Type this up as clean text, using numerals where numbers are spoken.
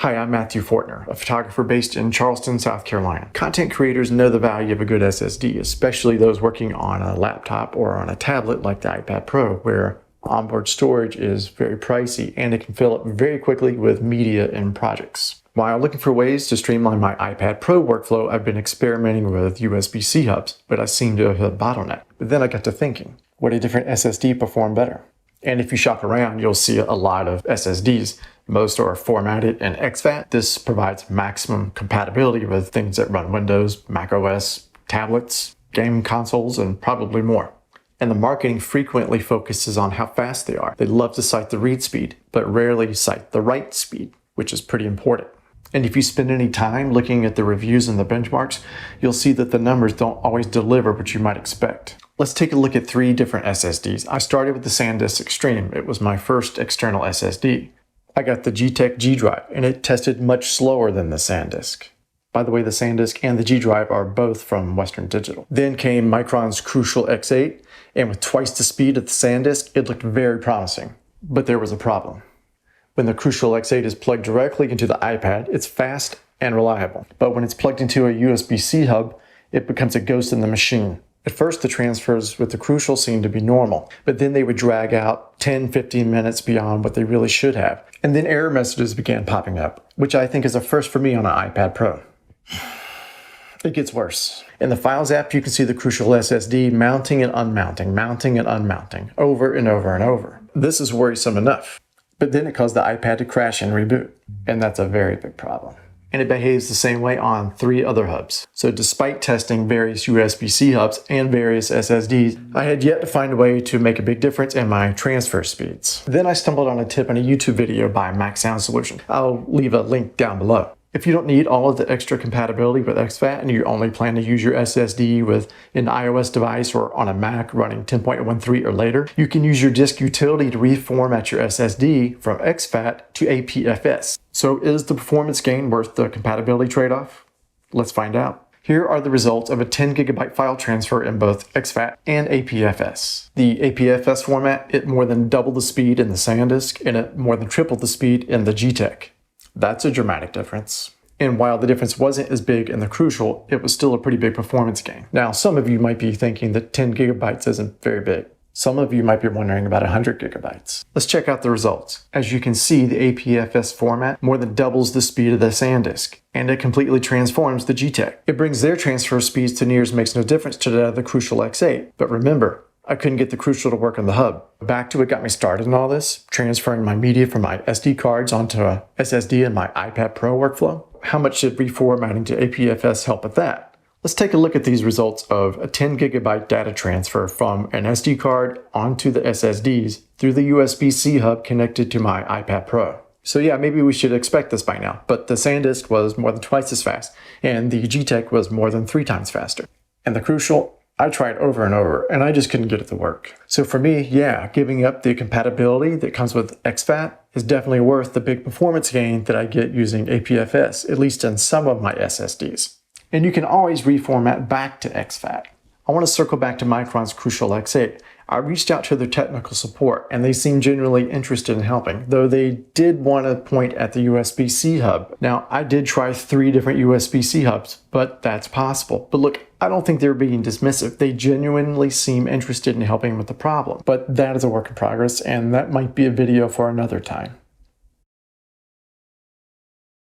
Hi, I'm Matthew Fortner, a photographer based in Charleston, South Carolina. Content creators know the value of a good SSD, especially those working on a laptop or on a tablet like the iPad Pro, where onboard storage is very pricey and it can fill up very quickly with media and projects. While looking for ways to streamline my iPad Pro workflow, I've been experimenting with USB-C hubs, but I seem to have hit a bottleneck. But then I got to thinking, would a different SSD perform better? And if you shop around, you'll see a lot of SSDs. Most are formatted in exFAT. This provides maximum compatibility with things that run Windows, Mac OS, tablets, game consoles, and probably more. And the marketing frequently focuses on how fast they are. They love to cite the read speed, but rarely cite the write speed, which is pretty important. And if you spend any time looking at the reviews and the benchmarks, you'll see that the numbers don't always deliver what you might expect. Let's take a look at 3 different SSDs. I started with the SanDisk Extreme. It was my first external SSD. I got the G-Tech G drive, and it tested much slower than the SanDisk. By the way, the SanDisk and the G drive are both from Western Digital. Then came Micron's Crucial X8, and with twice the speed of the SanDisk, it looked very promising. But there was a problem. When the Crucial X8 is plugged directly into the iPad, it's fast and reliable. But when it's plugged into a USB-C hub, it becomes a ghost in the machine. At first, the transfers with the Crucial seemed to be normal, but then they would drag out 10-15 minutes beyond what they really should have. And then error messages began popping up, which I think is a first for me on an iPad Pro. It gets worse. In the Files app, you can see the Crucial SSD mounting and unmounting, over and over and over. This is worrisome enough. But then it caused the iPad to crash and reboot. And that's a very big problem. And it behaves the same way on 3 other hubs. So despite testing various USB-C hubs and various SSDs, I had yet to find a way to make a big difference in my transfer speeds. Then I stumbled on a tip in a YouTube video by Mac Sound Solution. I'll leave a link down below. If you don't need all of the extra compatibility with exFAT and you only plan to use your SSD with an iOS device or on a Mac running 10.13 or later, you can use your disk utility to reformat your SSD from exFAT to APFS. So is the performance gain worth the compatibility trade-off? Let's find out. Here are the results of a 10 gigabyte file transfer in both exFAT and APFS. The APFS format, it more than doubled the speed in the SanDisk and it more than tripled the speed in the G-Tech. That's a dramatic difference. And while the difference wasn't as big in the Crucial, it was still a pretty big performance gain. Now, some of you might be thinking that 10 gigabytes isn't very big. Some of you might be wondering about 100 gigabytes. Let's check out the results. As you can see, the APFS format more than doubles the speed of the SanDisk, and it completely transforms the G-Tech. It brings their transfer speeds to near as makes no difference to that of the Crucial X8. But remember, I couldn't get the Crucial to work on the hub. Back to what got me started in all this, transferring my media from my SD cards onto a SSD in my iPad Pro workflow. How much did reformatting to APFS help with that? Let's take a look at these results of a 10 gigabyte data transfer from an SD card onto the SSDs through the USB-C hub connected to my iPad Pro. So yeah, maybe we should expect this by now, but the SanDisk was more than twice as fast, and the G-Tech was more than 3 times faster. And the Crucial, I tried over and over, and I just couldn't get it to work. So for me, yeah, giving up the compatibility that comes with exFAT is definitely worth the big performance gain that I get using APFS, at least in some of my SSDs. And you can always reformat back to exFAT. I want to circle back to Micron's Crucial X8. I reached out to their technical support, and they seemed genuinely interested in helping, though they did want to point at the USB-C hub. Now, I did try 3 different USB-C hubs, but that's possible. But look, I don't think they're being dismissive. They genuinely seem interested in helping with the problem. But that is a work in progress, and that might be a video for another time.